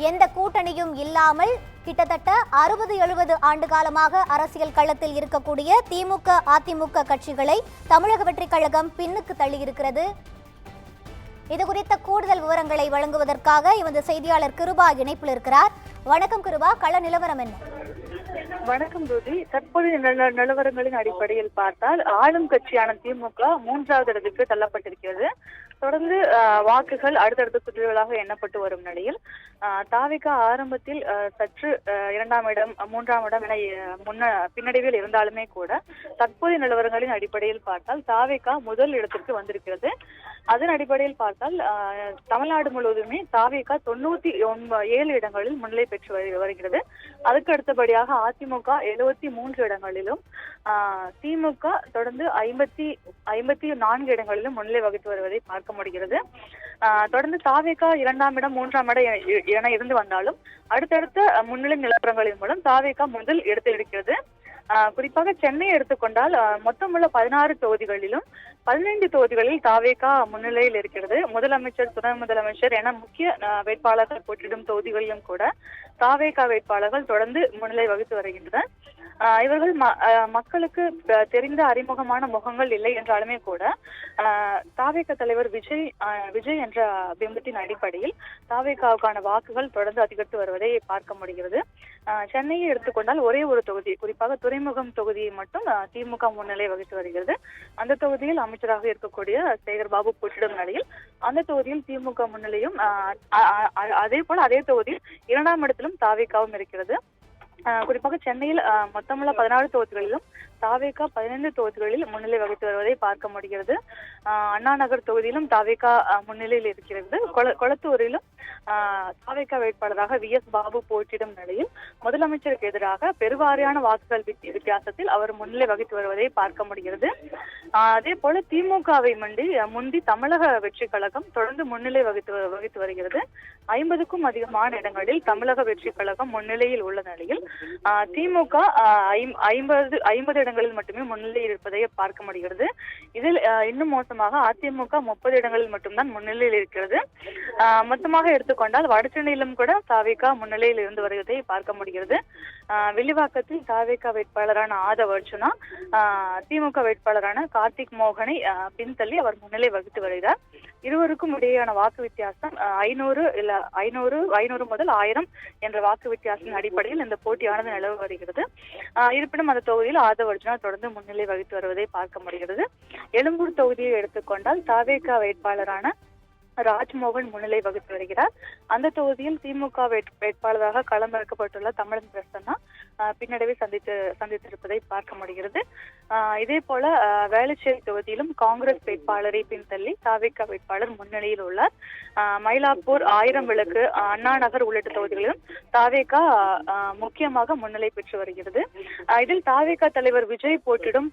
எந்த கூட்டணியும் இல்லாமல் கிட்டத்தட்ட 60-70 ஆண்டு காலமாக அரசியல் களத்தில் இருக்கக்கூடிய திமுக அதிமுக கட்சிகளை தமிழக வெற்றிக் கழகம் பின்னுக்கு தள்ளியிருக்கிறது. இது குறித்த கூடுதல் விவரங்களை வழங்குவதற்காக எமது செய்தியாளர் கிருபா இணைப்பில் இருக்கிறார். வணக்கம் கிருபா, கள நிலவரம் என்ன? வணக்கம் ரூதி. தற்போதைய நிலவரங்களின் அடிப்படையில் பார்த்தால் ஆளும் கட்சியான திமுக 3வது இடத்துக்கு தள்ளப்பட்டிருக்கிறது. தொடர்ந்து வாக்குகள் அடுத்தடுத்த சுற்றுகளாக எண்ணப்பட்டு வரும் நிலையில் தாவிக ஆரம்பத்தில் சற்று 2ஆம் இடம் 3ஆம் இடம் என பின்னடைவில் இருந்தாலுமே கூட தற்போதைய நிலவரங்களின் அடிப்படையில் பார்த்தால் தாவிக முதல் இடத்திற்கு வந்திருக்கிறது. அதன் அடிப்படையில் பார்த்தால் தமிழ்நாடு முழுவதுமே தாவிக 97 இடங்களில் முன்னிலை பெற்று வருகிறது. அதுக்கு அடுத்தபடியாக அதிமுக 73 இடங்களிலும் திமுக தொடர்ந்து 54 இடங்களிலும் முன்னிலை வகித்து வருவதை பார்க்க முடிகிறது. தொடர்ந்து தாவேகா 2ஆம் இடம் 3ஆம் இடம் என இருந்து வந்தாலும் அடுத்தடுத்த முன்னிலை நிலவரங்களின் மூலம் தாவேகா முதல் இடத்தில் இருக்கிறது. குறிப்பாக சென்னையை எடுத்துக்கொண்டால் மொத்தமுள்ள 16 தொகுதிகளிலும் 15 தொகுதிகளில் தாவேகா முன்னிலையில் இருக்கிறது. முதலமைச்சர், துணை முதலமைச்சர் என முக்கிய வேட்பாளர்கள் போட்டியிடும் தொகுதிகளிலும் கூட தாவேகா வேட்பாளர்கள் தொடர்ந்து முன்னிலை வகித்து வருகின்றனர். இவர்கள் மக்களுக்கு தெரிந்த அறிமுகமான முகங்கள் இல்லை என்றாலுமே கூட தாவேகா தலைவர் விஜய் என்ற பிம்பத்தின் அடிப்படையில் தாவேகாவுக்கான வாக்குகள் தொடர்ந்து அதிகரித்து வருவதை பார்க்க முடிகிறது. சென்னையை எடுத்துக்கொண்டால் ஒரே ஒரு தொகுதி, குறிப்பாக துறைமுகம் தொகுதியை மட்டும் திமுக முன்னிலை வகித்து வருகிறது. அந்த தொகுதியில் அமைச்சராக இருக்கக்கூடிய சேகர் பாபு போட்டியிடும் நிலையில் அந்த தொகுதியில் திமுக முன்னிலையும் அதே போல அதே தொகுதியில் 2ஆம் இடத்திலும் தாவேகாவும் இருக்கிறது. குறிப்பாக சென்னையில் மொத்தமுள்ள 16 தொகுதிகளிலும் தாவேகா 15 தொகுதிகளில் முன்னிலை வகித்து வருவதை பார்க்க முடிகிறது. அண்ணா நகர் தொகுதியிலும் தாவேகா முன்னிலையில் இருக்கிறது. கொளத்தூரிலும் தாவேகா வேட்பாளராக VS பாபு போட்டியிடும் நிலையில் முதலமைச்சருக்கு எதிராக பெருவாரியான வாக்குகள் வித்தியாசத்தில் அவர் முன்னிலை வகித்து வருவதை பார்க்க முடிகிறது. அதே போல திமுகவை முந்தி தமிழக வெற்றி கழகம் தொடர்ந்து முன்னிலை வகித்து வருகிறது. 50க்கும் அதிகமான இடங்களில் தமிழக வெற்றி கழகம் முன்னிலையில் உள்ள நிலையில் திமுக 50 இடங்களில் மட்டுமே முன்னிலையில் இருப்பதை பார்க்க முடிகிறது. இதில் இன்னும் மோசமாக அதிமுக 30 இடங்களில் மட்டும்தான் முன்னிலையில் இருக்கிறது. மொத்தமாக எடுத்துக்கொண்டால் வடசென்னையிலும் கூட தாவேகா முன்னிலையில் இருந்து வருவதை பார்க்க முடிகிறது. வில்லிவாக்கத்தில் தாவேகா வேட்பாளரான ஆதவ் அர்ஜுனா திமுக வேட்பாளரான கார்த்திக் மோகனை பின்தள்ளி அவர் முன்னிலை வகித்து வருகிறார். இருவருக்கும் இடையேயான வாக்கு வித்தியாசம் 500 முதல் 1000 என்ற வாக்கு வித்தியாசத்தின் அடிப்படையில் இந்த போட்டியானது நிலவு வருகிறது. இருப்பினும் அந்த தொகுதியில் ஆதவ் அர்ஜுனா தொடர்ந்து முன்னிலை வகித்து வருவதை பார்க்க முடிகிறது. எழும்பூர் தொகுதியை எடுத்துக்கொண்டால் தாவேகா வேட்பாளரான ராஜ்மோகன் முன்னிலை வகித்து வருகிறார். அந்த தொகுதியில் திமுக வேட்பாளராக களமிறக்கப்பட்டுள்ள தமிழன் பிரசன்னா பின்னடைவை சந்தித்திருப்பதை பார்க்க முடிகிறது. இதே போல வேளச்சேரி தொகுதியிலும் காங்கிரஸ் வேட்பாளரை பின்தள்ளி தாவேகா வேட்பாளர் முன்னிலையில் உள்ளார். மயிலாப்பூர், 1000 விளக்கு, அண்ணா நகர் உள்ளிட்ட தொகுதிகளிலும் தாவேகா முக்கியமாக முன்னிலை பெற்று வருகிறது. இதில் தாவேகா தலைவர் விஜய் போட்டியிடும்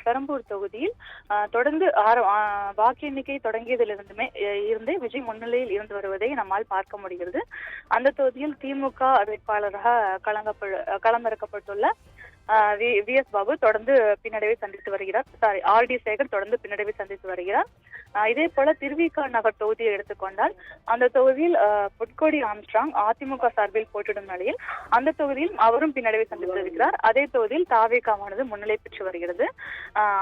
பெரம்பூர் தொகுதியில் தொடர்ந்து வாக்கு எண்ணிக்கை தொடங்கியதிலிருந்தே விஜய் முன்னிலையில் இருந்து வருவதை நம்மால் பார்க்க முடிகிறது. அந்த தொகுதியில் திமுக வேட்பாளராக களமிறக்கப்பட்டுள்ள VS பாபு தொடர்ந்து பின்னடைவை சந்தித்து வருகிறார். RD சேகர் தொடர்ந்து பின்னடைவை சந்தித்து வருகிறார். இதே போல திருவிக நகர் தொகுதியை எடுத்துக்கொண்டால் அந்த தொகுதியில் பொற்கொடி ஆம்ஸ்ட்ராங் அதிமுக சார்பில் போட்டியிடும் நிலையில் அந்த தொகுதியில் அவரும் பின்னடைவை சந்தித்து வருகிறார். அதே தொகுதியில் தாவேகாவானது முன்னிலை பெற்று வருகிறது.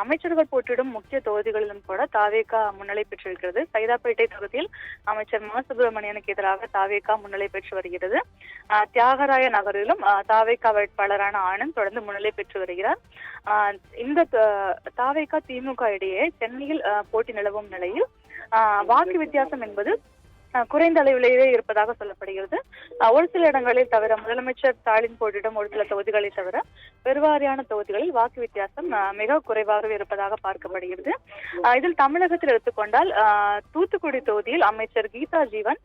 அமைச்சர்கள் போட்டியிடும் முக்கிய தொகுதிகளிலும் கூட தாவேகா முன்னிலை பெற்றிருக்கிறது. சைதாப்பேட்டை தொகுதியில் அமைச்சர் மா சுப்பிரமணியனுக்கு எதிராக தாவேகா முன்னிலை பெற்று வருகிறது. தியாகராய நகரிலும் தாவேகா வேட்பாளரான ஆனந்த் தொடர்ந்து முன்னிலை பெற்று வருகிறார். இந்த தாவேகா திமுக இடையே சென்னையில் போட்டி நிலவும் நிலையில் வாக்கு வித்தியாசம் என்பது குறைந்த அளவிலேயே இருப்பதாக சொல்லப்படுகிறது. ஒரு சில இடங்களில் தவிர முதலமைச்சர் ஸ்டாலின் போட்டியிடும் ஒரு சில தொகுதிகளை தவிர பெருவாரியான தொகுதிகளில் வாக்கு வித்தியாசம் மிக குறைவாக இருப்பதாக பார்க்கப்படுகிறது. இதில் தமிழகத்தில் எடுத்துக்கொண்டால் தூத்துக்குடி தொகுதியில் அமைச்சர் கீதா ஜீவன்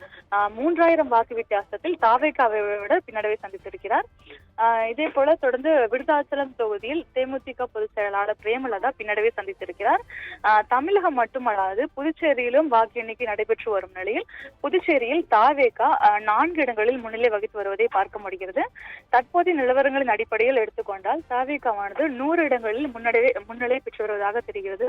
3000 வாக்கு வித்தியாசத்தில் தாவேகாவை விட பின்னடைவை சந்தித்திருக்கிறார். இதே போல தொடர்ந்து விருதாச்சலம் தொகுதியில் தேமுதிக பொதுச் செயலாளர் பிரேமலதா பின்னடைவை சந்தித்திருக்கிறார். தமிழகம் மட்டுமல்லாது புதுச்சேரியிலும் வாக்கு எண்ணிக்கை நடைபெற்று வரும் நிலையில் புதுச்சேரியில் தாவேகா 4 இடங்களில் முன்னிலை வகித்து வருவதை பார்க்க முடிகிறது. தற்போதைய நிலவரங்களின் அடிப்படையில் எடுத்துக்கொண்டால் தாவேகாவானது 100 இடங்களில் முன்னிலை பெற்று வருவதாக தெரிகிறது.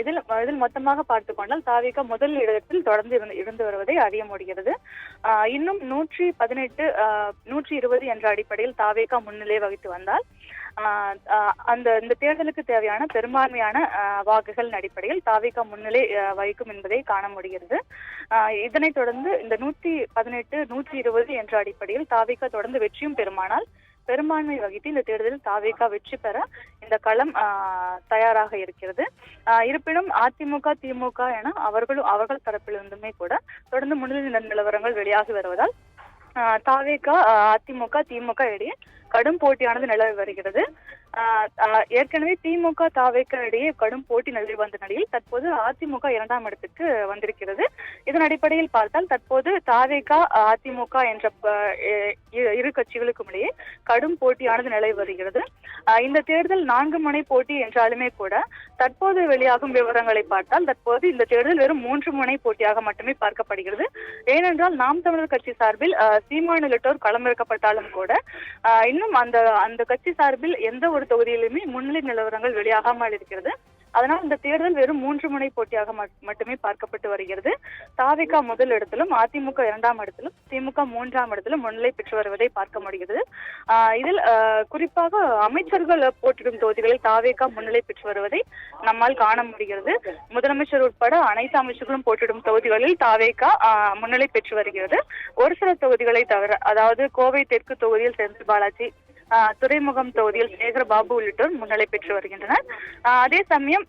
இதில் மொத்தமாக பார்த்துக் கொண்டால் தாவேகா முதல் இடத்தில் தொடர்ந்து இருந்து வருவதை அறிய முடிகிறது. இன்னும் 118 120 என்ற அடிப்படையில் தாவேகா முன்னிலை வகித்து வந்தால் இந்த தேர்தலுக்கு தேவையான பெரும்பான்மையான வாக்குகளின் அடிப்படையில் தாவேகா முன்னிலை வகிக்கும் என்பதை காண முடிகிறது. இதனைத் தொடர்ந்து இந்த 118 120 என்ற அடிப்படையில் தாவேகா தொடர்ந்து வெற்றியும் பெறுமானால் பெரும்பான்மை வகித்து இந்த தேர்தலில் தாவேகா வெற்றி பெற இந்த களம் தயாராக இருக்கிறது. இருப்பினும் அதிமுக திமுக என அவர்கள் தரப்பிலிருந்துமே கூட தொடர்ந்து முன்னிலை நிலவரங்கள் வெளியாகி வருவதால் தாவேகா அதிமுக திமுக இடையே கடும் போட்டியானது நிலவி வருகிறது. ஏற்கனவே திமுக தாவேகா இடையே கடும் போட்டி நிலவி வந்த நிலையில் தற்போது அதிமுக 2ஆம் இடத்துக்கு வந்திருக்கிறது. இதன் அடிப்படையில் பார்த்தால் தற்போது தாவேகா அதிமுக என்ற இரு கட்சிகளுக்கும் இடையே கடும் போட்டியானது நிலவி வருகிறது. இந்த தேர்தல் 4 முனை போட்டி என்றாலுமே கூட தற்போது வெளியாகும் விவரங்களை பார்த்தால் தற்போது இந்த தேர்தல் வெறும் 3 முனை போட்டியாக மட்டுமே பார்க்கப்படுகிறது. ஏனென்றால் நாம் தமிழர் கட்சி சார்பில் சீமான் உள்ளிட்டோர் களமிறக்கப்பட்டாலும் கூட இன்னும் அந்த கட்சி சார்பில் எந்த ஒரு தொகுதியிலுமே முன்னிலை நிலவரங்கள் வெளியாகாமல் இருக்கிறது. அதனால் இந்த தேர்தல் வெறும் 3 முனை போட்டியாக மட்டுமே பார்க்கப்பட்டு வருகிறது. தாவேகா முதல் இடத்திலும் அதிமுக 2ஆம் இடத்திலும் திமுக 3ஆம் இடத்திலும் முன்னிலை பெற்று வருவதை பார்க்க முடிகிறது. இதில் குறிப்பாக அமைச்சர்கள் போட்டியிடும் தொகுதிகளில் தாவேகா முன்னிலை பெற்று வருவதை நம்மால் காண முடிகிறது. முதலமைச்சர் உட்பட அனைத்து அமைச்சர்களும் போட்டியிடும் தொகுதிகளில் தாவேகா முன்னிலை பெற்று வருகிறது. ஒரு சில தொகுதிகளை தவிர, அதாவது கோவை தெற்கு தொகுதியில் செந்தில் பாலாஜி, துறைமுகம் தொகுதியில் சேகர்பாபு உள்ளிட்டோர் முன்னிலை பெற்று வருகின்றனர். அதே சமயம்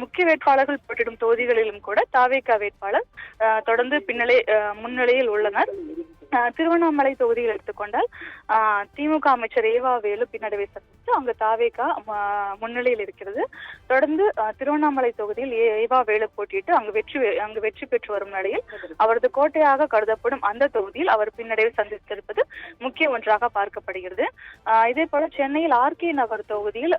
முக்கிய வேட்பாளர்கள் போட்டியிடும் தொகுதிகளிலும் கூட தாவேகா வேட்பாளர் தொடர்ந்து முன்னிலையில் உள்ளனர். திருவண்ணாமலை தொகுதியில் எடுத்துக்கொண்டால் திமுக அமைச்சர் ஏவா வேலு பின்னடைவை சந்தித்து அங்கு தாவேகா முன்னிலையில் இருக்கிறது. தொடர்ந்து திருவண்ணாமலை தொகுதியில் ஏவா வேலு போட்டியிட்டு அங்கு வெற்றி பெற்று வரும் நிலையில் அவரது கோட்டையாக கருதப்படும் அந்த தொகுதியில் அவர் பின்னடைவை சந்தித்திருப்பது முக்கிய ஒன்றாக பார்க்கப்படுகிறது. இதே போல சென்னையில் ஆர்கே நகர் தொகுதியில்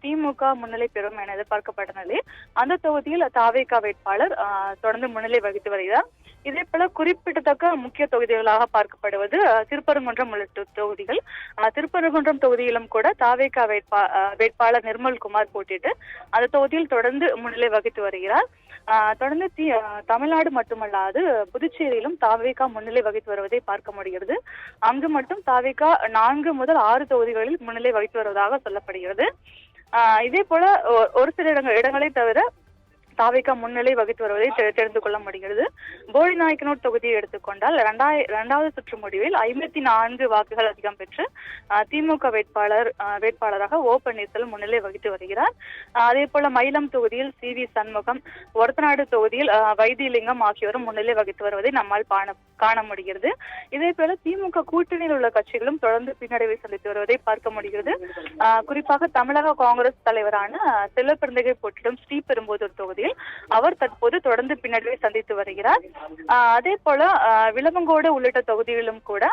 திமுக முன்னிலை பெறும் என எதிர்பார்க்கப்பட்ட நிலையில் அந்த தொகுதியில் தாவேகா வேட்பாளர் தொடர்ந்து முன்னிலை வகித்து வருகிறார். இதே போல குறிப்பிடத்தக்க முக்கிய தொகுதிகளாக பார்க்கப்படுவது திருப்பரங்குன்றம் உள்ளிட்ட தொகுதிகள். திருப்பரங்குன்றம் தொகுதியிலும் கூட தாவேகா வேட்பாளர் நிர்மல்குமார் போட்டியிட்டு அந்த தொகுதியில் தொடர்ந்து முன்னிலை வகித்து வருகிறார். தொடர்ந்து தமிழ்நாடு மட்டுமல்லாது புதுச்சேரியிலும் தாவேகா முன்னிலை வகித்து வருவதை பார்க்க முடிகிறது. அங்கு மட்டும் தாவேகா 4 முதல் 6 தொகுதிகளில் முன்னிலை வகித்து வருவதாக சொல்லப்படுகிறது. இதே போல ஒரு சில இடங்களை தவிர தாவேகா முன்னிலை வகித்து வருவதை தெரிந்து கொள்ள முடிகிறது. போடிநாயக்கனூர் தொகுதியை எடுத்துக்கொண்டால் 2வது சுற்று முடிவில் 54 வாக்குகள் அதிகம் பெற்று திமுக வேட்பாளராக ஓ பன்னீர்செல்வம் முன்னிலை வகித்து வருகிறார். அதே போல மயிலம் தொகுதியில் CV சண்முகம், ஒரத்தநாடு தொகுதியில் வைத்தியலிங்கம் ஆகியோரும் முன்னிலை வகித்து வருவதை நம்மால் காண முடிகிறது. இதே போல திமுக கூட்டணியில் உள்ள கட்சிகளும் தொடர்ந்து பின்னடைவை சந்தித்து வருவதை பார்க்க முடிகிறது. குறிப்பாக தமிழக காங்கிரஸ் தலைவரான செல்வப்பிரந்தகை போட்டியிடும் ஸ்ரீபெரும்புதூர் தொகுதியில் அவர் தற்போது தொடர்ந்து பின்னடைவை சந்தித்து வருகிறார். அதே போல விளவங்கோடு உள்ளிட்ட தொகுதிகளிலும் கூட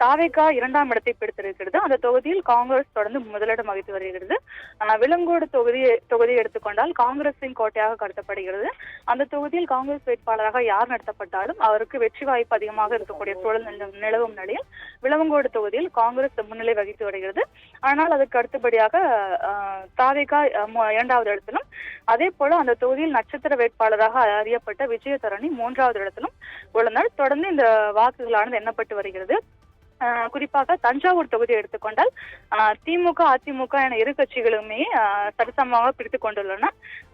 தாவேகா 2ஆம் இடத்தை பிடித்திருக்கிறது. அந்த தொகுதியில் காங்கிரஸ் தொடர்ந்து முதலிடம் வகித்து வருகிறது. விளங்கோடு தொகுதியை எடுத்துக்கொண்டால் காங்கிரசின் கோட்டையாக கருதப்படுகிறது. அந்த தொகுதியில் காங்கிரஸ் வேட்பாளராக யார் நடத்தப்பட்டாலும் அவருக்கு வெற்றி வாய்ப்பு அதிகமாக இருக்கக்கூடிய சூழல் நிலவும் நிலையில் விளவங்கோடு தொகுதியில் காங்கிரஸ் முன்னிலை வகித்து வருகிறது. ஆனால் அதற்கு அடுத்தபடியாக தாவேகா 2வது இடத்திலும், அதே போல அந்த தொகுதியில் நட்சத்திர வேட்பாளராக அறியப்பட்ட விஜயதரணி 3வது இடத்திலும் உள்ளனர். தொடர்ந்து இந்த வாக்குகளானது எண்ணப்பட்டு வருகிறது. குறிப்பாக தஞ்சாவூர் தொகுதியை எடுத்துக்கொண்டால் திமுக அதிமுக என இரு கட்சிகளுமே சரிசமமாக பிடித்துக் கொண்டுள்ளன.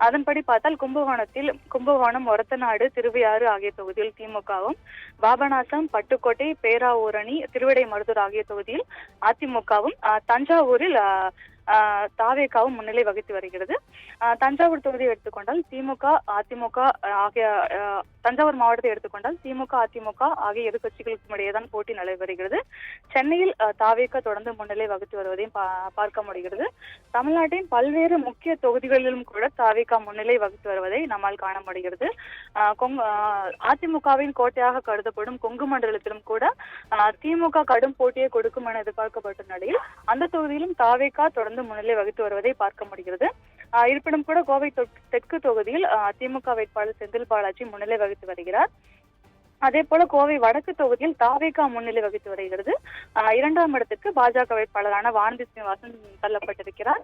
அதன்படி பார்த்தால் கும்பகோணம், ஒரத்தநாடு, திருவையாறு ஆகிய தொகுதியில் திமுகவும், பாபநாசம், பட்டுக்கோட்டை, பேராவூரணி, திருவிடைமருதூர் ஆகிய தொகுதியில் அதிமுகவும், தஞ்சாவூரில் தாவேகாவும் முன்னிலை வகித்து வருகிறது. தஞ்சாவூர் தொகுதியை எடுத்துக்கொண்டால் திமுக அதிமுக ஆகிய தஞ்சாவூர் மாவட்டத்தை எடுத்துக்கொண்டால் திமுக அதிமுக ஆகிய இரு கட்சிகளுக்கும் இடையேதான் போட்டி நிலவி வருகிறது. சென்னையில் தாவேகா தொடர்ந்து முன்னிலை வகித்து வருவதையும் பார்க்க முடிகிறது. தமிழ்நாட்டின் பல்வேறு முக்கிய தொகுதிகளிலும் கூட தாவேகா முன்னிலை வகித்து வருவதை நம்மால் காண முடிகிறது. அதிமுகவின் கோட்டையாக கருதப்படும் கொங்கு மண்டலத்திலும் கூட திமுக கடும் போட்டியை கொடுக்கும் என எதிர்பார்க்கப்பட்ட நிலையில் அந்த தொகுதியிலும் தாவேகா தொடர்ந்து முன்னிலை வகித்து வருவதை பார்க்க முடிகிறது. இருப்பினும் கூட கோவை தெற்கு தொகுதியில் திமுக வேட்பாளர் செந்தில் பாலாஜி முன்னிலை வகித்து வருகிறார். அதே போல கோவை வடக்கு தொகுதியில் தாவேகா முன்னிலை வகித்து வருகிறது. இரண்டாம் இடத்துக்கு பாஜக வேட்பாளரான வானதி சீனிவாசன் தள்ளப்பட்டிருக்கிறார்.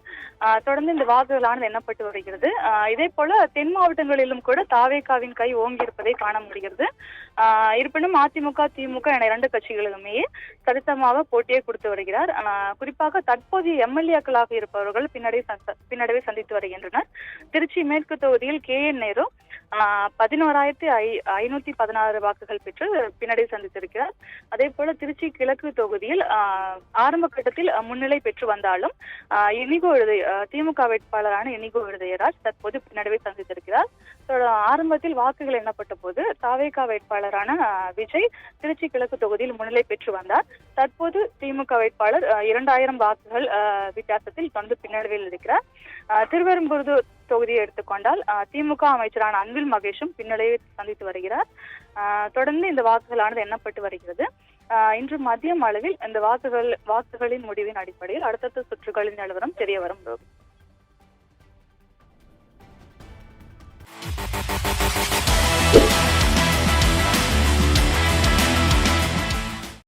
தொடர்ந்து இந்த வாக்குகளானது எண்ணப்பட்டு வருகிறது. இதே போல தென் மாவட்டங்களிலும் கூட தாவேகாவின் கை ஓங்கி இருப்பதை காண முடிகிறது. இருப்பினும் அதிமுக திமுக என இரண்டு கட்சிகளுமே சரிசமமாக போட்டியை கொடுத்து வருகிறார். குறிப்பாக தற்போதைய எம்எல்ஏக்களாக இருப்பவர்கள் பின்னடைவை சந்தித்து வருகின்றனர். திருச்சி மேற்கு தொகுதியில் KN நேரு 11,516 வாக்குகள் பெற்று பின்னடைவு சந்தித்திருக்கிறார். அதே போல திருச்சி கிழக்கு தொகுதியில் ஆரம்ப கட்டத்தில் முன்னிலை பெற்று வந்தாலும் திமுக வேட்பாளரான இனிகோ இருதயராஜ் தற்போது பின்னடைவை சந்தித்திருக்கிறார். ஆரம்பத்தில் வாக்குகள் எண்ணப்பட்ட போது தாவேகா வேட்பாளரான விஜய் திருச்சி கிழக்கு தொகுதியில் முன்னிலை பெற்று வந்தார். தற்போது திமுக வேட்பாளர் 2000 வாக்குகள் வித்தியாசத்தில் தொடர்ந்து பின்னடைவில் இருக்கிறார். திருவெரும்புதூர் தொகுதியை எடுத்துக்கொண்டால் திமுக அமைச்சரான அன்பில் மகேஷும் பின்னடைவை சந்தித்து வருகிறார். தொடர்ந்து இந்த வாக்குகளானது எண்ணப்பட்டு வருகிறது. இன்று மதியம் அளவில் இந்த வாக்குகளின் முடிவின் அடிப்படையில் அடுத்தடுத்த சுற்றுகளின் நிலவரம் தெரிய வரும்.